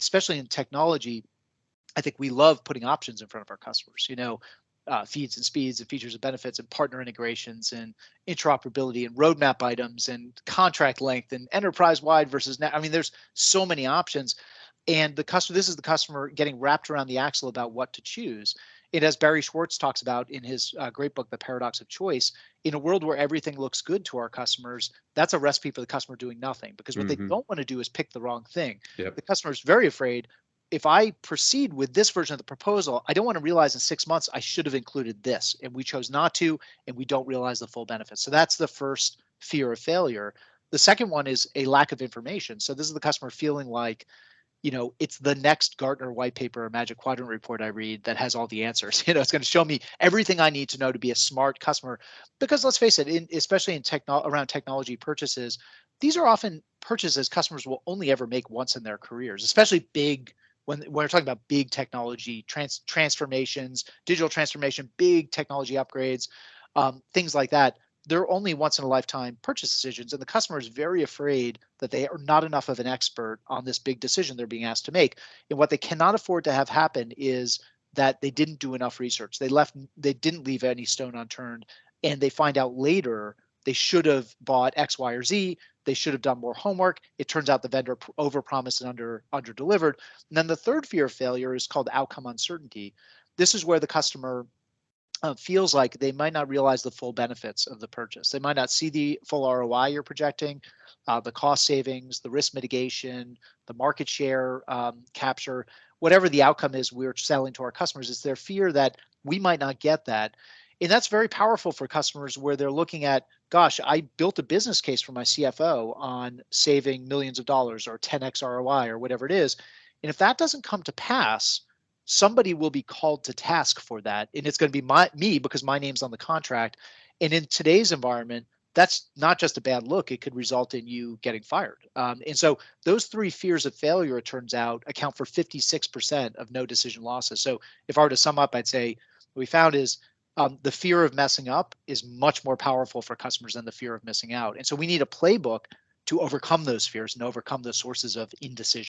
especially in technology, I think we love putting options in front of our customers, feeds and speeds and features and benefits and partner integrations and interoperability and roadmap items and contract length and enterprise wide versus now. I mean, there's so many options. And this is the customer getting wrapped around the axle about what to choose. And as Barry Schwartz talks about in his great book, The Paradox of Choice, in a world where everything looks good to our customers, that's a recipe for the customer doing nothing, because what they don't want to do is pick the wrong thing. Yep. The customer is very afraid, if I proceed with this version of the proposal, I don't want to realize in 6 months I should have included this, and we chose not to, and we don't realize the full benefits. So that's the first fear of failure. The second one is a lack of information. So this is the customer feeling like, it's the next Gartner white paper or Magic Quadrant report I read that has all the answers. It's going to show me everything I need to know to be a smart customer. Because let's face it, especially in around technology purchases, these are often purchases customers will only ever make once in their careers, especially big. When we're talking about big technology transformations, digital transformation, big technology upgrades, things like that, they're only once in a lifetime purchase decisions, and the customer is very afraid that they are not enough of an expert on this big decision they're being asked to make. And what they cannot afford to have happen is that they didn't do enough research. They didn't leave any stone unturned, and they find out later they should have bought X, Y, or Z. They should have done more homework. It turns out the vendor overpromised and under delivered. And then the third fear of failure is called outcome uncertainty. This is where the customer feels like they might not realize the full benefits of the purchase. They might not see the full ROI you're projecting, the cost savings, the risk mitigation, the market share capture, whatever the outcome is we're selling to our customers. It's their fear that we might not get that. And that's very powerful for customers where they're looking at, gosh, I built a business case for my CFO on saving millions of dollars or 10x ROI or whatever it is. And if that doesn't come to pass, somebody will be called to task for that. And it's going to be me because my name's on the contract. And in today's environment, that's not just a bad look. It could result in you getting fired. And so those three fears of failure, it turns out, account for 56% of no decision losses. So if I were to sum up, I'd say what we found is the fear of messing up is much more powerful for customers than the fear of missing out. And so we need a playbook to overcome those fears and overcome those sources of indecision.